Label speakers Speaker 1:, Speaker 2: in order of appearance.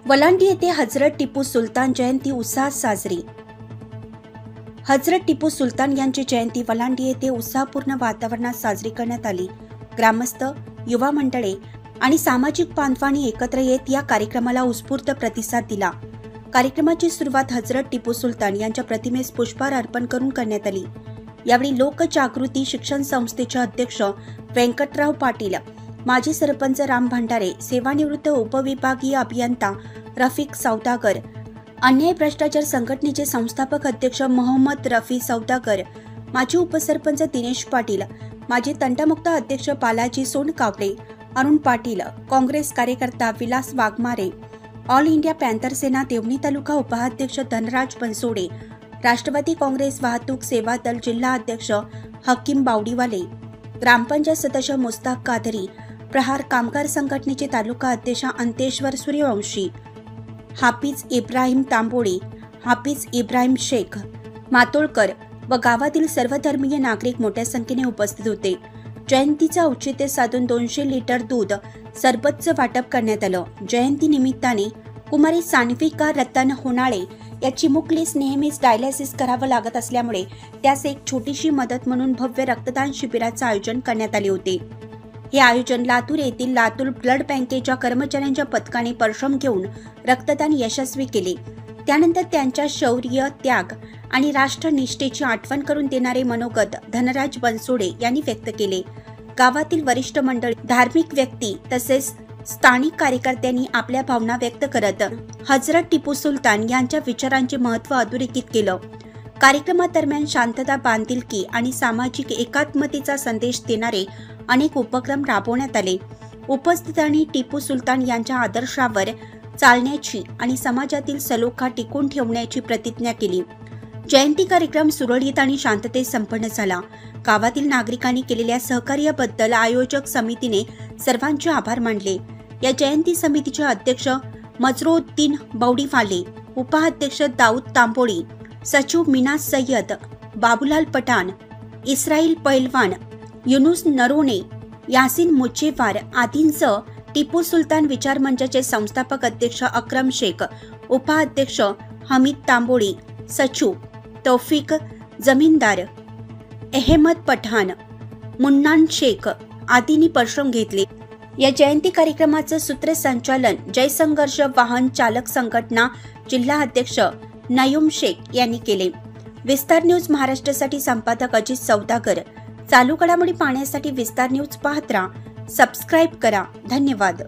Speaker 1: वलांडी येथे हजरत टिपू सुलतान जयंती उत्साहात साजरी। हजरत टिपू सुलतान यांची जयंती वलांडी येथे उत्साहपूर्ण वातावरणात साजरी करण्यात आली। ग्रामस्थ, युवा मंडळे आणि सामाजिक बांधवांनी एकत्र येत या कार्यक्रमाला उत्स्फूर्त प्रतिसाद दिला। कार्यक्रमाची सुरुवात हजरत टिपू सुलतान यांच्या प्रतिमेस पुष्पहार अर्पण करून करण्यात आली। यावेळी लोकजागृती शिक्षण संस्थेचे अध्यक्ष व्यंकटराव पाटील, माजी सरपंच राम भंडारे, सेवानिवृत्त उपविभागीय अभियंता रफिक सौदागर, अन्याय भ्रष्टाचार संघटनेचे संस्थापक अध्यक्ष मोहम्मद रफी सौदागर, माजी उपसरपंच दिनेश पाटील, माजी तंटामुक्त अध्यक्ष बालाजी सोनकावळे, अरुण पाटील, काँग्रेस कार्यकर्ता Vilas Waghmare, All India Panther Sena Devni taluka उपाध्यक्ष धनराज बनसोडे, राष्ट्रवादी काँग्रेस वाहतूक सेवा दल जिल्हा अध्यक्ष हकीम बावडीवाले, ग्रामपंचायत सदस्य मुस्ताक कादरी, प्रहार कामगार संघटनेचे तालुका अध्यक्ष अंतेश्वर सूर्यवंशी, हाफिज इब्राहिम तांबोळी, हाफिज इब्राहिम शेख मातोळकर व गावातील सर्वधर्मीय नागरिक मोठ्या संख्येने उपस्थित होते। जयंतीचे औचित्य साधून 200 लिटर दूध सरबतचं वाटप करण्यात आलं। जयंती निमित्ताने कुमारी सान्विका रतन होनाळे या चिमुकलीस नेहमीच डायलिसिस करावं लागत असल्यामुळे त्यास एक छोटीशी मदत म्हणून भव्य रक्तदान शिबिराचं आयोजन करण्यात आले होते। हे आयोजन लातूर येथील लातूर ब्लड बँकेच्या कर्मचाऱ्यांच्या पथकाने परिश्रम घेऊन रक्तदान यशस्वी केले। त्यानंतर त्यांच्या शौर्य, त्याग आणि राष्ट्रनिष्ठेची आठवण करून देणारे मनोगत धनराज बनसोडे यांनी व्यक्त केले। गावातील वरिष्ठ मंडळी, धार्मिक व्यक्ती तसेच स्थानिक कार्यकर्त्यांनी आपल्या भावना व्यक्त करत हजरत टिपू सुलतान यांच्या विचारांचे महत्त्व अधोरेखित केलं। कार्यक्रमादरम्यान शांतता, बांधिलकी आणि सामाजिक एकात्मतेचा संदेश देणारे अनेक उपक्रम राबवण्यात आले। उपस्थितांनी टिपू सुलतान यांच्या आदर्शावर चालण्याची आणि समाजातील सलोखा टिकून ठेवण्याची प्रतिज्ञा केली। जयंती कार्यक्रम सुरळीत आणि शांततेत संपन्न झाला। गावातील नागरिकांनी केलेल्या सहकार्याबद्दल आयोजक समितीने सर्वांचे आभार मानले। या जयंती समितीचे अध्यक्ष मजरुद्दीन बावडीवाले, उपाध्यक्ष दाऊद तांबोळी, सचिव मीना सय्यद, बाबूलाल पठाण, इस्राईल पैलवान, युनुस नरोने, यासिन मुचेवार आदींसह टिपू सुलतान विचार मंचाचे संस्थापक अध्यक्ष अक्रम शेख, उपाध्यक्ष हमीद तांबोळी, सचिव तौफिक जमीनदार, अहमद पठाण, मुन्नान शेख आदींनी परिश्रम घेतले। या जयंती कार्यक्रमाचं सूत्रसंचालन जय संघर्ष वाहन चालक संघटना जिल्हा अध्यक्ष नयूम शेख यांनी केले। विस्तार न्यूज महाराष्ट्रासाठी संपादक अजित सौदागर। चालू घडामोडी पाहण्यासाठी विस्तार न्यूज पाहत राहा, सबस्क्राइब करा। धन्यवाद।